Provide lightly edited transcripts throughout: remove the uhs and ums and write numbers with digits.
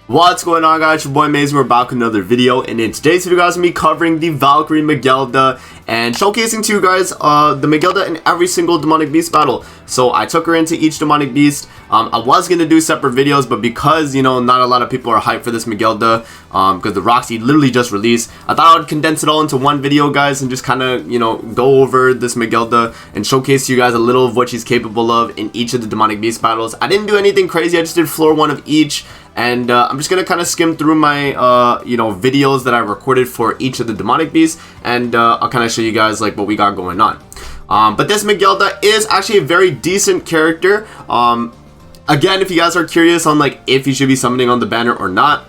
What's going on, guys? Your boy Maze. We're back with another video, and in today's video, guys, I'm gonna be covering the Valkyrie Megellda and showcasing to you guys the Megellda in every single demonic beast battle. So I took her into each demonic beast. I was gonna do separate videos, but because not a lot of people are hyped for this Megellda, because the Roxy literally just released, I thought I would condense it all into one video, guys, and just kind of go over this Megellda and showcase to you guys a little of what she's capable of in each of the demonic beast battles. I didn't do anything crazy. I just did floor 1 of each. And I'm just going to kind of skim through my, videos that I recorded for each of the demonic beasts. And I'll kind of show you guys, like, what we got going on. But this Megellda is actually a very decent character. Again, if you guys are curious on, like, if you should be summoning on the banner or not,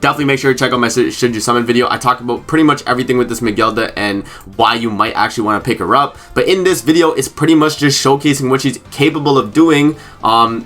definitely make sure to check out my Should You Summon video. I talk about pretty much everything with this Megellda and why you might actually want to pick her up. But in this video, it's pretty much just showcasing what she's capable of doing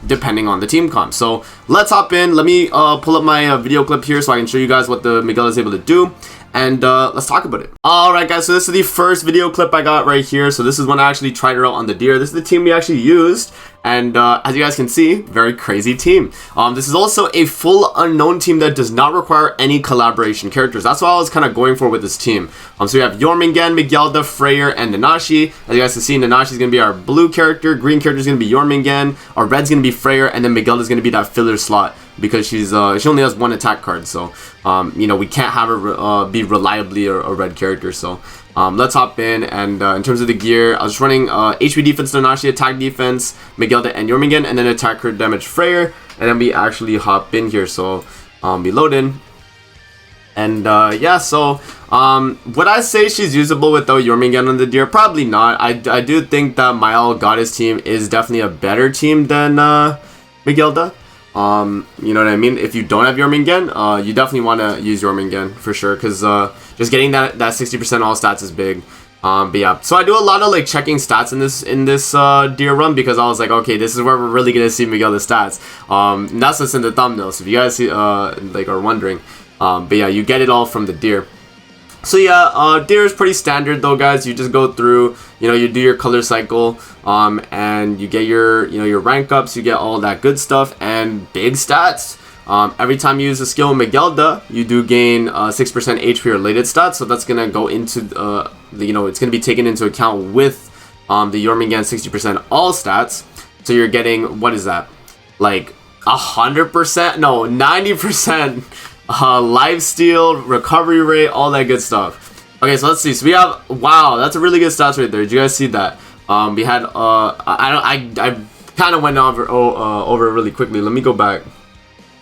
depending on the team comp. So let's hop in. Let me pull up my video clip here so I can show you guys what the Megellda is able to do. And let's talk about it. Alright, guys, so this is the first video clip I got right here. So this is when I actually tried her out on the deer. This is the team we actually used. And as you guys can see, very crazy team. This is also a full unknown team that does not require any collaboration characters. That's what I was kind of going for with this team. So we have Jormungand, Megellda, Freyr, and Nanashi. As you guys can see, Nanashi is going to be our blue character. Green character is going to be Jormungand. Our red's going to be Freyr. And then Megellda is going to be that filler slot, because she only has 1 attack card. So, we can't have her be reliably a red character. So, let's hop in. And in terms of the gear, I was running HP defense Nanashi, attack defense Megellda and Jormungand, and then attack crit damage Freyr. And then we actually hop in here. So, we load in. And yeah, so would I say she's usable without Jormungand on the deer? Probably not. I do think that my All Goddess team is definitely a better team than Megellda. You know what I mean? If you don't have Jormungand, you definitely want to use Jormungand for sure, because just getting that 60% all stats is big. But yeah, so I do a lot of like checking stats in this deer run, because I was like, okay, this is where we're really gonna see Megellda's stats. And that's what's in the thumbnail. So if you guys see, like, are wondering, but yeah, you get it all from the deer. So yeah, deer is pretty standard though, guys. You just go through, you do your color cycle, and you get your, your rank ups, you get all that good stuff, and big stats. Every time you use a skill in Megellda, you do gain 6% HP related stats. So that's gonna go into it's gonna be taken into account with the Jormungand 60% all stats. So you're getting, what is that? Like 100%? No, 90%. Lifesteal, recovery rate, all that good stuff. Okay, so let's see. So we have, wow, that's a really good stats right there. Did you guys see that? We had I kind of went over it really quickly. Let me go back.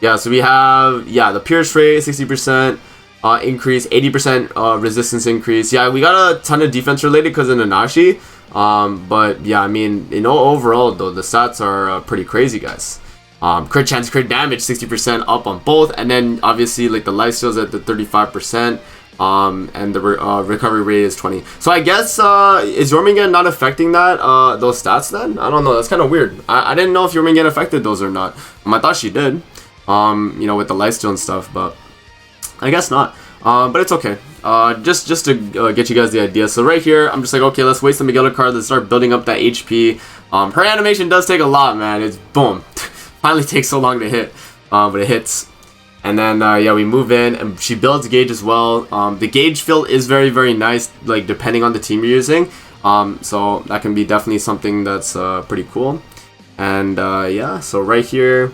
Yeah, so we have, the pierce rate 60% increase, 80% resistance increase. Yeah, we got a ton of defense related because of Nanashi. But yeah, I mean, overall though, the stats are pretty crazy, guys. Crit chance, crit damage, 60% up on both, and then obviously like the lifesteal's at the 35%, and the recovery rate is 20. So I guess is Jormungand not affecting that those stats then? I don't know. That's kind of weird. I didn't know if Jormungand affected those or not. I thought she did, with the lifesteal and stuff, but I guess not. But it's okay. Just to get you guys the idea. So right here, I'm just like, okay, let's waste the Megellda card. Let's start building up that HP. Her animation does take a lot, man. It's boom. Finally takes so long to hit, but it hits. And then yeah, we move in, and she builds gauge as well. The gauge fill is very, very nice, like depending on the team you're using. So that can be definitely something that's pretty cool. And yeah, so right here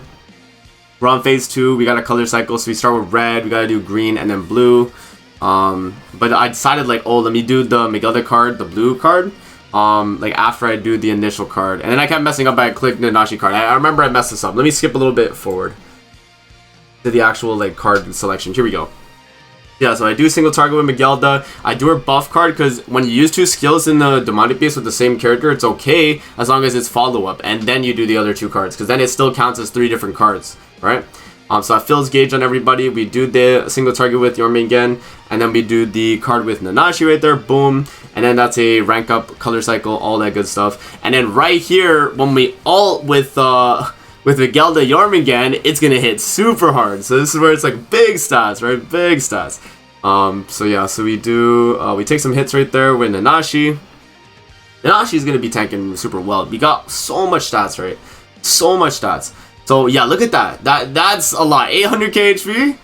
we're on phase 2. We got a color cycle, so we start with red, we gotta do green, and then blue. But I decided, like, oh, let me do the Megellda card, the blue card, like after I do the initial card. And then I kept messing up. I clicked Nanashi card. I remember I messed this up. Let me skip a little bit forward to the actual like card selection. Here we go. Yeah, so I do single target with Megellda. I do her buff card, because when you use 2 skills in the demonic beast with the same character, it's okay as long as it's follow-up, and then you do the other 2 cards, because then it still counts as 3 different cards, right? So I fills gauge on everybody. We do the single target with Jormungand, and then we do the card with Nanashi right there, boom, and then that's a rank up, color cycle, all that good stuff. And then right here, when we ult with Megellda Jormungand, it's gonna hit super hard. So this is where it's like big stats, right? Big stats. So yeah, so we take some hits right there with Nanashi. Nanashi is gonna be tanking super well. We got so much stats, right? So much stats. So yeah, look at that. That's a lot. 800k HP,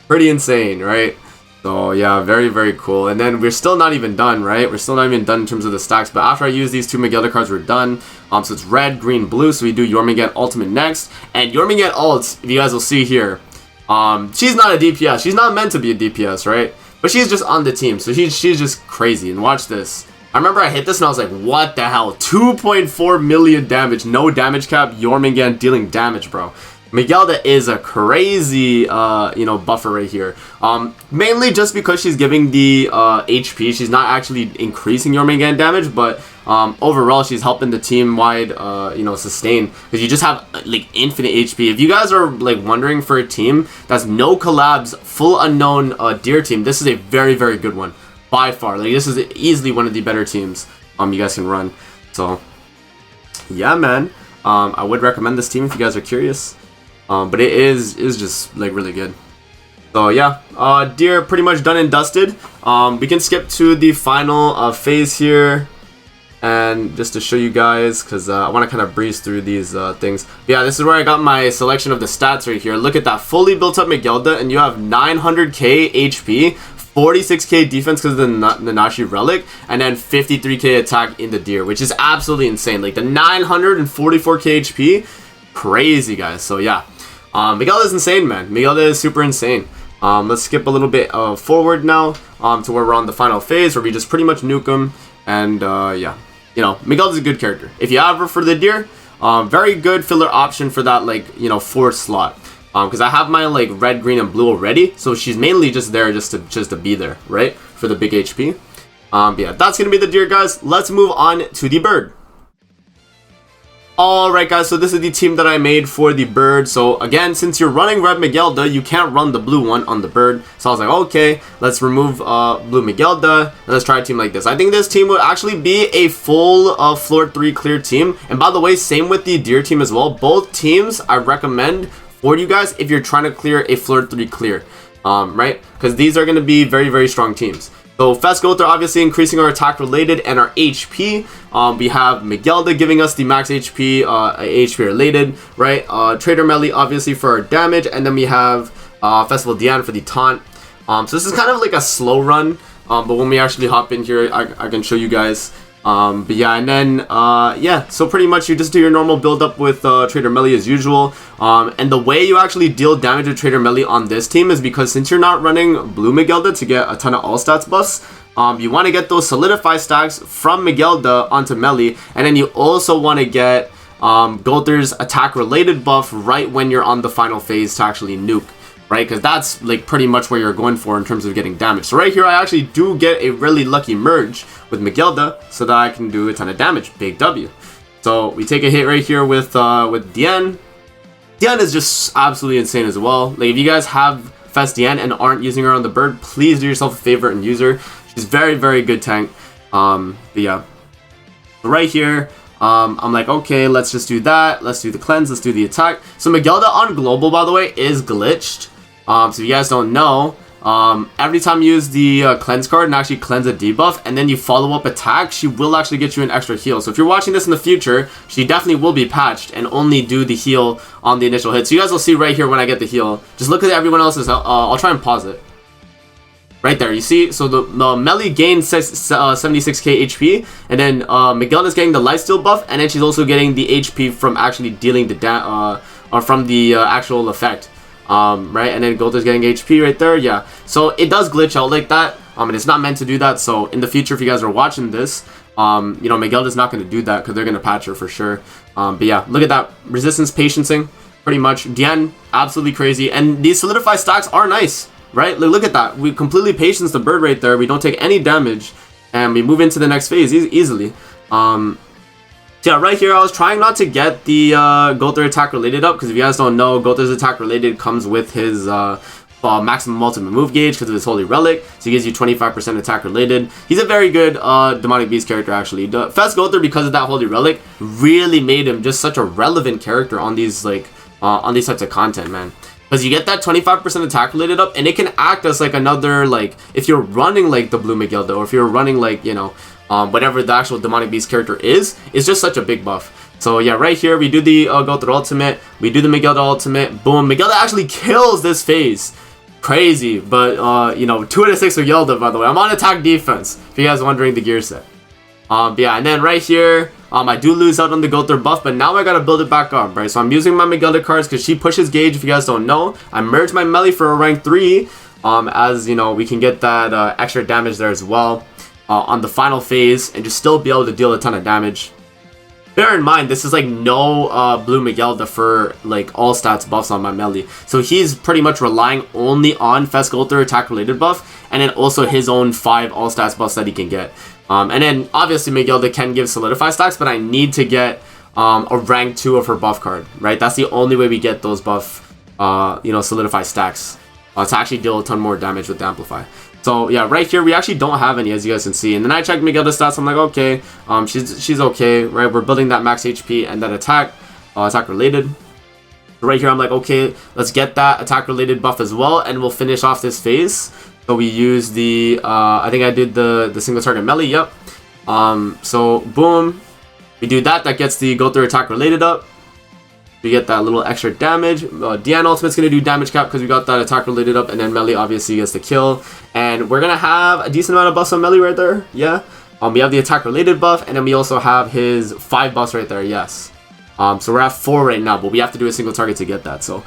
pretty insane, right? So yeah, very, very cool. And then we're still not even done, right? We're still not even done in terms of the stacks. But after I use these 2 Megellda cards, we're done. So it's red, green, blue. So we do Jormungand Ultimate next. And Jormungand Ult, if you guys will see here, she's not a DPS. She's not meant to be a DPS, right? But she's just on the team. So she's just crazy. And watch this. I remember I hit this and I was like, what the hell? 2.4 million damage. No damage cap. Jormungand dealing damage, bro. Megellda is a crazy, you know, buffer right here. Mainly just because she's giving the HP. She's not actually increasing Jormungand damage, but overall she's helping the team-wide, you know, sustain. Because you just have like infinite HP. If you guys are like wondering for a team that's no collabs, full unknown deer team, this is a very, very good one by far. Like this is easily one of the better teams you guys can run. So yeah, man. I would recommend this team if you guys are curious. But it is just like really good. So yeah, deer pretty much done and dusted. We can skip to the final phase here, and just to show you guys, because I want to kind of breeze through these things. But yeah, this is where I got my selection of the stats right here. Look at that, fully built up Megellda, and you have 900k HP, 46k defense because of the Nashi relic, and then 53k attack in the deer, which is absolutely insane. Like the 944k HP, crazy guys. So yeah. Megellda is insane, man. Megellda is super insane. Let's skip a little bit forward now to where we're on the final phase, where we just pretty much nuke him. And yeah, you know, Megellda is a good character. If you have her for the deer, very good filler option for that, like, you know, 4th slot. Because I have my like red, green, and blue already, so she's mainly just there just to be there, right, for the big HP. But yeah, that's gonna be the deer, guys. Let's move on to the bird. Alright guys, so this is the team that I made for the bird. So again, since you're running red Megellda, you can't run the blue one on the bird. So I was like, okay, let's remove blue Megellda, and let's try a team like this. I think this team would actually be a full floor 3 clear team. And by the way, same with the deer team as well. Both teams I recommend for you guys if you're trying to clear a floor 3 clear, right? Because these are going to be very, very strong teams. So Fest Gother obviously increasing our attack related and our HP. We have Megellda giving us the max HP, HP related, right? Trader Melee obviously for our damage, and then we have Festival Diane for the taunt. So this is kind of like a slow run, but when we actually hop in here, I can show you guys. But yeah, and then yeah, so pretty much you just do your normal build up with Trader Melee as usual. And the way you actually deal damage with Trader Melee on this team is because since you're not running blue Megellda to get a ton of all stats buffs, you want to get those solidify stacks from Megellda onto Melee, and then you also want to get Gother's attack related buff right when you're on the final phase to actually nuke. Right, because that's like pretty much what you're going for in terms of getting damage. So right here, I actually do get a really lucky merge with Megellda, so that I can do a ton of damage. Big W. So we take a hit right here with Diane. Diane is just absolutely insane as well. Like if you guys have Fest Diane and aren't using her on the bird, please do yourself a favor and use her. She's very, very good tank. But yeah, so right here. I'm like, okay, let's just do that. Let's do the cleanse. Let's do the attack. So Megellda on global, by the way, is glitched. So if you guys don't know, every time you use the cleanse card and actually cleanse a debuff, and then you follow up attack, she will actually get you an extra heal. So if you're watching this in the future, she definitely will be patched and only do the heal on the initial hit. So you guys will see right here when I get the heal. Just look at everyone else's. I'll try and pause it. Right there, you see, so the Melee gains 76k HP, and then Megellda's getting the lifesteal buff, and then she's also getting the HP from actually dealing the from the actual effect, right? And then Gother's getting HP right there, yeah. So it does glitch out like that, and it's not meant to do that. So in the future, if you guys are watching this, you know, Megellda's not going to do that because they're going to patch her for sure. But yeah, look at that resistance, patiencing, pretty much. Diane, absolutely crazy, and these solidify stacks are nice. Right? Look at that. We completely patience the bird right there. We don't take any damage. And we move into the next phase easily. So yeah, right here I was trying not to get the Gother attack related up. Because if you guys don't know, Gother's attack related comes with his maximum ultimate move gauge because of his Holy Relic. So he gives you 25% attack related. He's a very good Demonic Beast character actually. The Fest Gother, because of that Holy Relic, really made him just such a relevant character on these like on these types of content, man. Because you get that 25% attack related up, and it can act as like another, like, if you're running like the blue Megellda, or if you're running like, you know, whatever the actual Demonic Beast character is, it's just such a big buff. So yeah, right here we do the go through ultimate, we do the Megellda ultimate, boom, Megellda actually kills this phase. Crazy, but you know, 2 out of 6 Megellda, by the way. I'm on attack defense, if you guys are wondering the gear set. But yeah, and then right here, I do lose out on the go through buff, but now I gotta build it back up, right? So I'm using my Megellda cards because she pushes gauge, if you guys don't know. I merged my melee for a rank 3, as you know, we can get that extra damage there as well on the final phase and just still be able to deal a ton of damage. Bear in mind, this is like no blue Megellda for like all stats buffs on my melee. So he's pretty much relying only on Fest Golter attack related buff, and then also his own 5 all stats buffs that he can get. And then obviously Megellda can give solidify stacks, but I need to get a rank 2 of her buff card, right? That's the only way we get those buff, you know, solidify stacks to actually deal a ton more damage with the amplify. So yeah, right here we actually don't have any, as you guys can see. And then I checked Megellda's stats. I'm like, okay, she's okay, right? We're building that max HP and that attack related. Right here I'm like, okay, let's get that attack related buff as well, and we'll finish off this phase. So we use the I think I did the single target melee. Yep. So boom, we do that. That gets the go through attack related up. We get that little extra damage. Dian ultimate's gonna do damage cap because we got that attack related up, and then melee obviously gets the kill. And we're gonna have a decent amount of buffs on melee right there. Yeah. We have the attack related buff, and then we also have his 5 buffs right there. Yes. So we're at 4 right now, but we have to do a single target to get that. So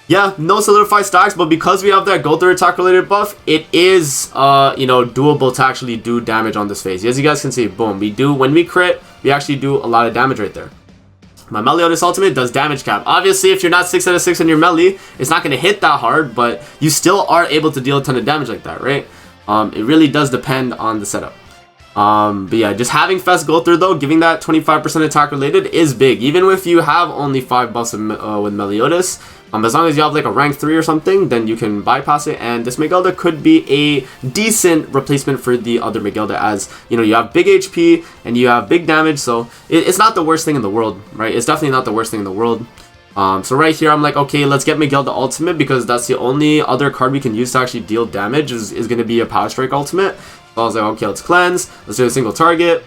yeah, no solidify stacks, but because we have that go through attack related buff, it is you know, doable to actually do damage on this phase. As you guys can see, boom, we do, when we crit, we actually do a lot of damage right there. My Meliodas ultimate does damage cap. Obviously, if you're not 6 out of 6 on your melee, it's not going to hit that hard, but you still are able to deal a ton of damage like that, right? It really does depend on the setup. But yeah, just having Fest go through though, giving that 25% attack related is big. Even if you have only 5 buffs with Meliodas, as long as you have like a rank 3 or something, then you can bypass it. And this Megellda could be a decent replacement for the other Megellda, as you know, you have big HP and you have big damage, so it's not the worst thing in the world, right? It's definitely not the worst thing in the world. So right here I'm like, okay, let's get Megellda ultimate, because that's the only other card we can use to actually deal damage is going to be a Power Strike ultimate. So I was like, okay, let's cleanse, let's do a single target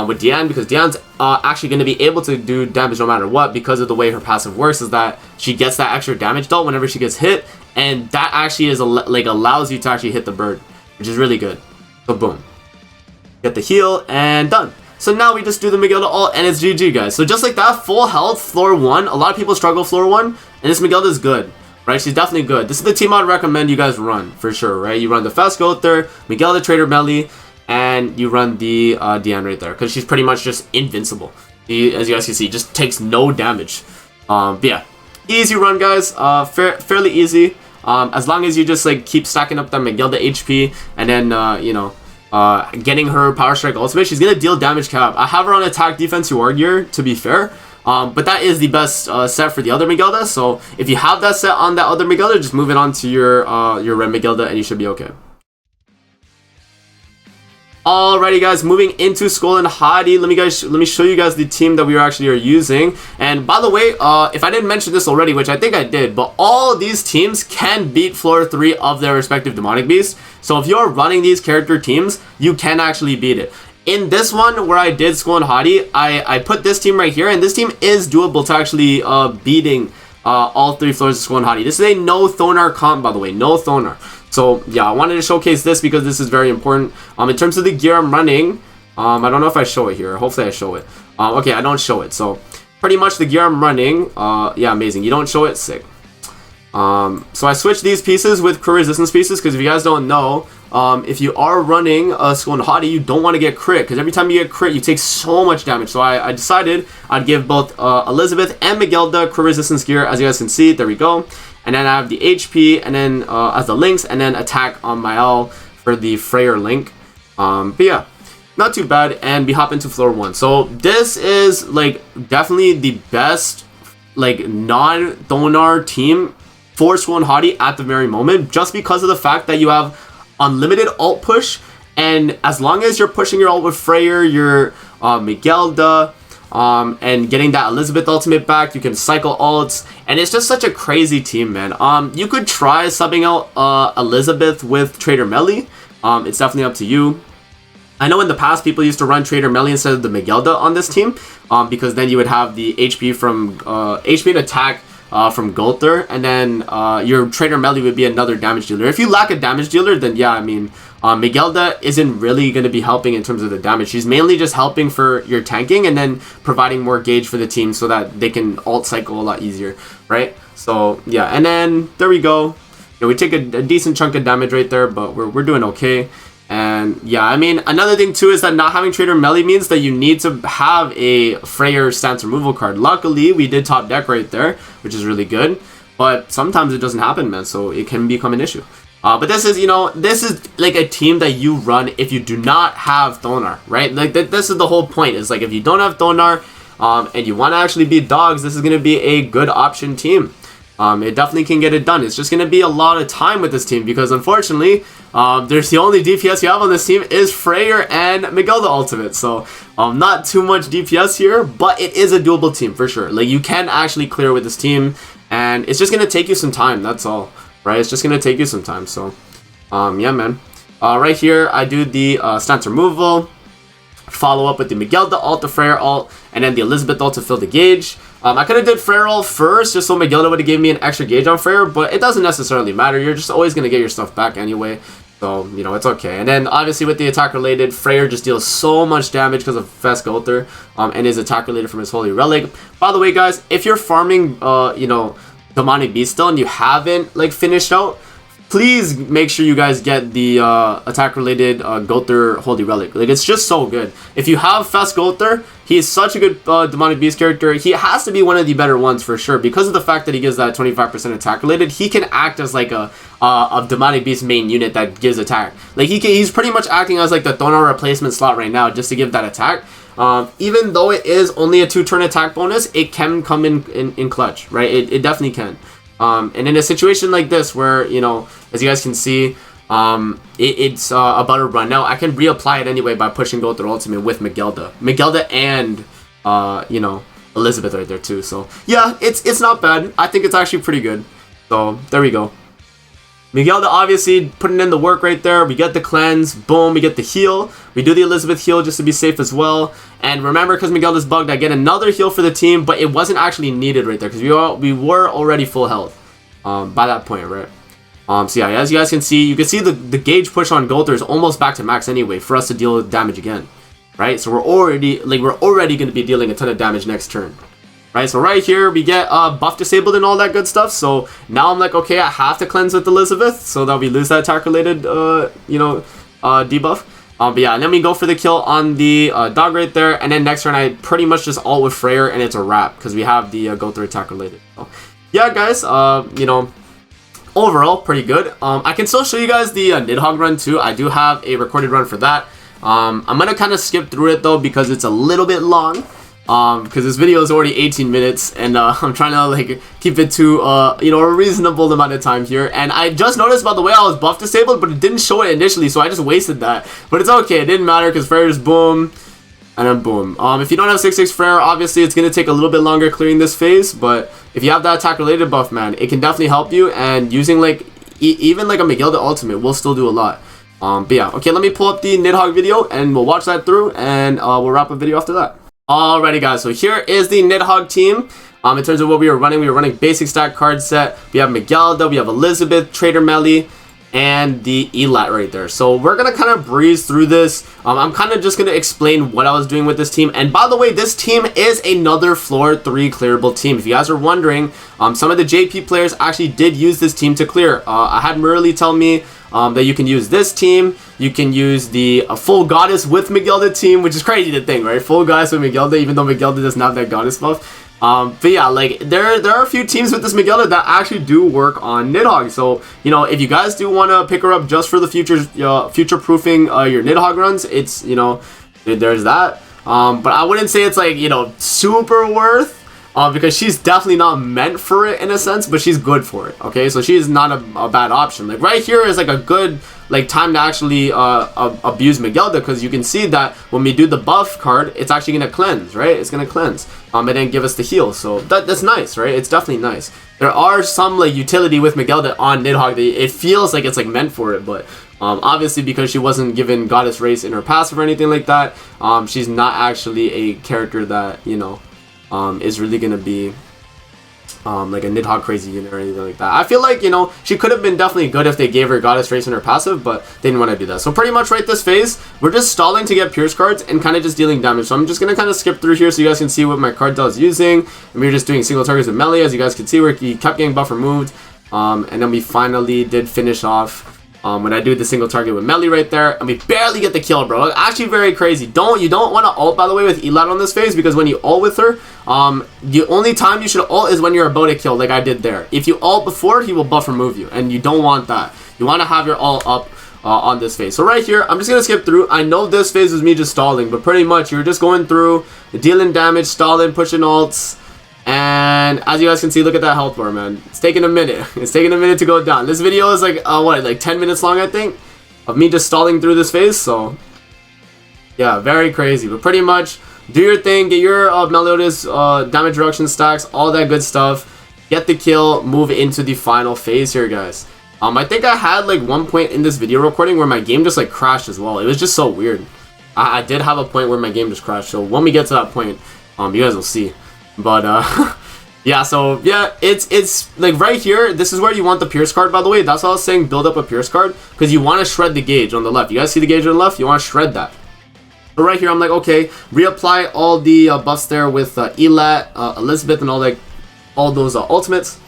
with Dian, because Dian's actually going to be able to do damage no matter what, because of the way her passive works is that she gets that extra damage dealt whenever she gets hit, and that actually is like allows you to actually hit the bird, which is really good. So boom, get the heal and done. So now we just do the Megellda ult and it's GG, guys. So just like that, full health, floor 1. A lot of people struggle floor 1, and this Megellda is good, right? She's definitely good. This is the team I'd recommend you guys run, for sure, right? You run the Fast Gother, Megellda Trader Melee, and you run the Dian right there, because she's pretty much just invincible. As you guys can see, just takes no damage. But yeah, easy run, guys. Fairly easy. As long as you just like keep stacking up that Megellda HP, and then you know, getting her Power Strike ultimate, she's gonna deal damage cap. I have her on attack defense UR gear, to be fair. But that is the best set for the other Megellda. So if you have that set on that other Megellda, just move it on to your red Megellda, and you should be okay. Alrighty, guys, moving into Skull and Hadi, let me show you guys the team that we are using. And by the way, if I didn't mention this already, which I think I did, but all these teams can beat floor 3 of their respective demonic beasts. So if you're running these character teams, you can actually beat it. In this one where I did Skull and Hadi, I put this team right here, and this team is doable to actually beating all 3 floors of Skull and Hadi. This is a no Thonar comp, by the way, no Thonar. So yeah, I wanted to showcase this because this is very important. In terms of the gear I'm running, I don't know if I show it here. Hopefully I show it. Okay, I don't show it. So pretty much the gear I'm running, yeah, amazing. You don't show it, sick. So I switched these pieces with crit resistance pieces, because if you guys don't know, if you are running a Skull and Hadi, you don't want to get crit, because every time you get crit, you take so much damage. So I decided I'd give both Elizabeth and Megellda crit resistance gear, as you guys can see. There we go. And then I have the HP, and then as the links, and then attack on Mael for the Freyr link. But yeah, not too bad. And we hop into floor 1. So this is like definitely the best like non-Thonar team for Skull and Hadi at the very moment, just because of the fact that you have unlimited ult push, and as long as you're pushing your ult with Freyr, your Megellda, and getting that Elizabeth ultimate back, you can cycle ults, and it's just such a crazy team, man. You could try subbing out Elizabeth with Trader Melee. It's definitely up to you. I know in the past people used to run Trader Melly instead of the Megellda on this team, because then you would have the HP from HP and attack from Gulter, and then your Trader Melly would be another damage dealer. If you lack a damage dealer, then yeah, I mean, Megellda isn't really going to be helping in terms of the damage. She's mainly just helping for your tanking and then providing more gauge for the team so that they can ult cycle a lot easier, right? So yeah, and then there we go. You know, we take a decent chunk of damage right there, but we're doing okay. And yeah, I mean, another thing too is that not having Trader Melly means that you need to have a Freyr stance removal card. Luckily, we did top deck right there, which is really good. But sometimes it doesn't happen, man, so it can become an issue. But this is, you know, this is like a team that you run if you do not have Thonar, right? Like, this is the whole point. Is like, if you don't have Thonar and you want to actually beat dogs, this is going to be a good option team. It definitely can get it done. It's just going to be a lot of time with this team because, unfortunately, there's the only DPS you have on this team is Freyr and Megellda Ultimate. So, not too much DPS here, but it is a doable team for sure. Like, you can actually clear with this team, and it's just going to take you some time. That's all, right? It's just going to take you some time. So, yeah, man. Right here, I do the stance removal. Follow up with the Megellda ult, the Freyr ult, and then the Elizabeth ult to fill the gauge. I could have did Freyr ult first, just so Megellda would have given me an extra gauge on Freyr, but it doesn't necessarily matter. You're just always going to get your stuff back anyway, so, you know, it's okay. And then, obviously, with the attack-related, Freyr just deals so much damage because of Fest Gulter, and his attack-related from his Holy Relic. By the way, guys, if you're farming, you know, Demonic Beast still, and you haven't, like, finished out, please make sure you guys get the attack-related Gulter Holy Relic. Like, it's just so good. If you have Fest Gulter, he is such a good Demonic Beast character. He has to be one of the better ones for sure. Because of the fact that he gives that 25% attack-related, he can act as like a Demonic Beast main unit that gives attack. Like, he's pretty much acting as like the Thonar replacement slot right now just to give that attack. Even though it is only a 2-turn attack bonus, it can come in clutch, right? It definitely can. And in a situation like this where, you know, as you guys can see, it's about to run. Now, I can reapply it anyway by pushing Gulter Ultimate with Megellda. Megellda and, you know, Elizabeth right there too. So, yeah, it's not bad. I think it's actually pretty good. So, there we go. Megellda obviously putting in the work right there. We get the cleanse. Boom, we get the heal. We do the Elizabeth heal just to be safe as well. And remember, because Megellda's bugged, I get another heal for the team, but it wasn't actually needed right there because we were already full health by that point, right? So yeah, as you guys can see, the gauge push on Gulter is almost back to max anyway for us to deal damage again, right? So we're already going to be dealing a ton of damage next turn. Right, so right here, we get buff disabled and all that good stuff. So now I'm like, okay, I have to cleanse with Elizabeth so that we lose that attack-related, you know, debuff. But yeah, and then we go for the kill on the dog right there. And then next turn, I pretty much just ult with Freyr, and it's a wrap because we have the Gulter attack-related. So, yeah, guys, you know, overall, pretty good. I can still show you guys the Nidhogg run, too. I do have a recorded run for that. I'm going to kind of skip through it, though, because it's a little bit long. Because this video is already 18 minutes, and I'm trying to like keep it to you know, a reasonable amount of time here. And I just noticed, by the way, I was buff disabled, but it didn't show it initially, so I just wasted that. But it's okay, it didn't matter because Freyr is boom, and then boom. If you don't have 6/6 Freyr, obviously it's gonna take a little bit longer clearing this phase. But if you have that attack related buff, man, it can definitely help you. And using like even like a Megellda ultimate will still do a lot. But yeah, okay, let me pull up the Nidhogg video, and we'll watch that through, and we'll wrap a video after that. Alrighty, guys, so here is the Nidhogg team. In terms of what we were running basic stack card set. We have Megellda, we have Elizabeth, Trader Melly, and the Elat right there. So we're gonna kind of breeze through this. I'm kind of just gonna explain what I was doing with this team. And by the way, this team is another floor 3 clearable team. If you guys are wondering, some of the JP players actually did use this team to clear. I had Merly tell me that you can use this team. You can use the full goddess with Megellda team, which is crazy to think, right? Full goddess with Megellda, even though Megellda doesn't have that goddess buff. But yeah, like there are a few teams with this Megellda that actually do work on Nidhogg. So, you know, if you guys do want to pick her up just for the future-proofing your Nidhogg runs, it's, you know, there's that. But I wouldn't say it's like, you know, super worth. Because she's definitely not meant for it in a sense, but she's good for it. Okay, so she's not a bad option. Like right here is like a good like time to actually abuse Megellda, because you can see that when we do the buff card, it's actually gonna cleanse, right? It's gonna cleanse, and then give us the heal. So that's nice, right? It's definitely nice. There are some like utility with Megellda on Nidhogg that it feels like it's like meant for it, but Obviously, because she wasn't given Goddess Race in her passive or anything like that, she's not actually a character that, you know, is really gonna be like a Nidhogg crazy unit or anything like that. I feel like, you know, she could have been definitely good if they gave her Goddess Race in her passive, but they didn't want to do that. So pretty much right this phase, we're just stalling to get Pierce cards and kind of just dealing damage. So I'm just going to kind of skip through here so you guys can see what my card is using. And we're just doing single targets with melee, as you guys can see, where he kept getting buff removed. And then we finally did finish off when I do the single target with melee right there, and we barely get the kill, bro. Actually very crazy. You don't want to ult, by the way, with Elat on this phase, because when you ult with her, the only time you should ult is when you're about to kill, like I did there. If you ult before, he will buff remove you, and you don't want that. You want to have your ult up on this phase. So right here, I'm just gonna skip through. I know this phase was me just stalling, but pretty much you're just going through, dealing damage, stalling, pushing ults. And as you guys can see, look at that health bar, man. It's taking a minute. It's taking a minute to go down. This video is like, what, like 10 minutes long, I think, of me just stalling through this phase. So, yeah, very crazy. But pretty much, do your thing. Get your Meliodas damage reduction stacks, all that good stuff. Get the kill. Move into the final phase here, guys. I think I had like one point in this video recording where my game just like crashed as well. It was just so weird. I did have a point where my game just crashed. So when we get to that point, you guys will see. But yeah, so yeah, it's like right here, this is where you want the Pierce card, by the way. That's why I was saying build up a Pierce card, because you want to shred the gauge on the left. You guys see the gauge on the left? You want to shred that. So right here, I'm like, okay, reapply all the buffs there with Elat, Elizabeth, and all those ultimates.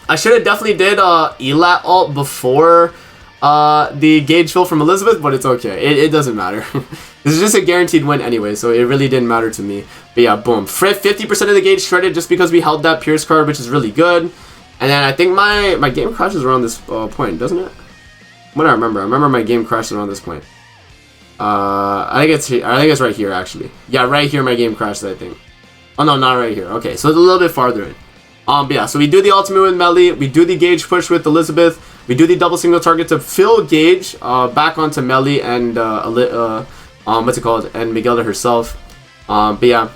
I should have definitely did Elat ult before the gauge fill from Elizabeth, but it's okay. It doesn't matter. This is just a guaranteed win anyway, so it really didn't matter to me. But yeah, boom. 50% of the gauge shredded just because we held that Pierce card, which is really good. And then I think my game crashes around this point, doesn't it? What do I remember? I remember my game crashed around this point. I think it's right here, actually. Yeah, right here my game crashed, I think. Oh no, not right here. Okay, so it's a little bit farther in. But yeah, so we do the ultimate with melee, we do the gauge push with Elizabeth, we do the double single target to fill gauge back onto melee and what's it called, and Megellda herself. But yeah,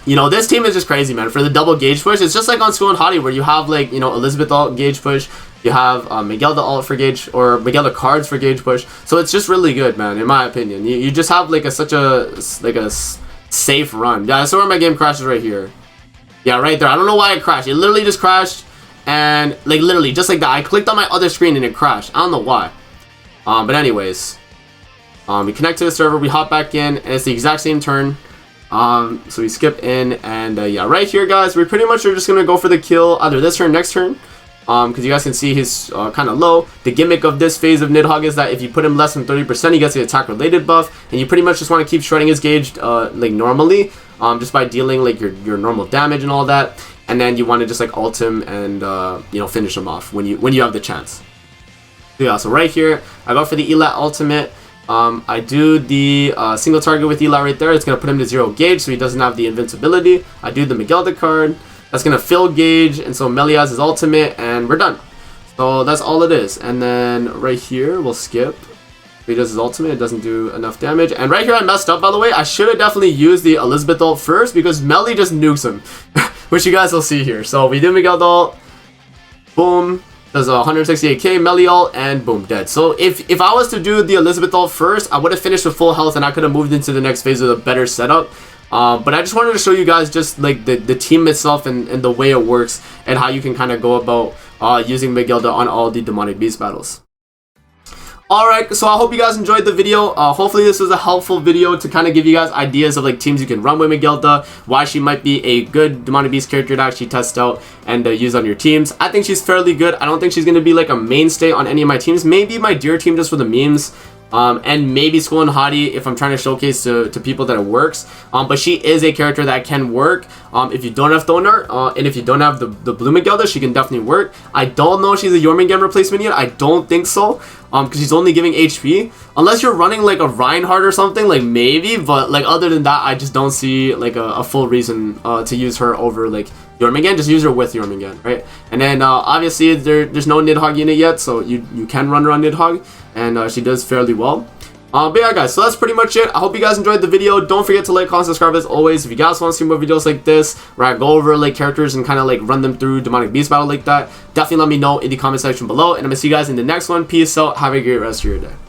you know, this team is just crazy, man. For the double gauge push, it's just like on School and Hottie, where you have like, you know, Elizabeth ult gauge push, you have Megellda ult for gauge, or Megellda cards for gauge push. So it's just really good, man, in my opinion. You just have like such a safe run. Yeah, that's where my game crashes right here. Yeah, right there. I don't know why it crashed. It literally just crashed, and like literally just like that. I clicked on my other screen and it crashed. I don't know why. But anyways, we connect to the server, we hop back in, and it's the exact same turn. So we skip in, and yeah, right here, guys, we pretty much are just gonna go for the kill either this turn, next turn. Because you guys can see he's kind of low. The gimmick of this phase of Nidhogg is that if you put him less than 30%, he gets the attack related buff, and you pretty much just want to keep shredding his gauge like normally, just by dealing like your normal damage and all that. And then you want to just like ult him and you know, finish him off when you have the chance. So yeah, so right here I go for the Elat ultimate. I do the single target with Elat right there. It's gonna put him to 0 gauge, so he doesn't have the invincibility. I do the Megellda card. That's gonna fill gauge, and so Melee has his ultimate, and we're done. So that's all it is. And then right here, we'll skip. He does his ultimate, it doesn't do enough damage. And right here I messed up, by the way. I should have definitely used the Elizabeth ult first, because Melee just nukes him. Which you guys will see here. So we do Megellda ult. Boom. Does 168k Melee ult, and boom, dead. So if I was to do the Elizabeth ult first, I would have finished with full health, and I could have moved into the next phase with a better setup. But I just wanted to show you guys just like the team itself and the way it works, and how you can kind of go about using Megellda on all the demonic beast battles. Alright, so I hope you guys enjoyed the video. Hopefully this was a helpful video to kind of give you guys ideas of like teams you can run with Megellda, why she might be a good demonic beast character to actually test out and use on your teams. I think she's fairly good. I don't think she's going to be like a mainstay on any of my teams. Maybe my deer team just for the memes. And maybe School and Hottie if I'm trying to showcase to people that it works. But she is a character that can work if you don't have Thonar, and if you don't have the blue Megellda, she can definitely work. I don't know if she's a Jormungand replacement yet. I don't think so, because she's only giving HP. Unless you're running like a Reinhardt or something, like maybe, but like other than that, I just don't see like a full reason to use her over like Jormungand. Just use her with Jormungand, right? And then obviously there's no Nidhogg unit yet, so you can run her on Nidhogg, and she does fairly well. But yeah, guys, so that's pretty much it. I hope you guys enjoyed the video. Don't forget to like, comment, subscribe as always. If you guys want to see more videos like this, where I go over like characters and kind of like run them through demonic beast battle like that, definitely let me know in the comment section below. And I'm gonna see you guys in the next one. Peace out. Have a great rest of your day.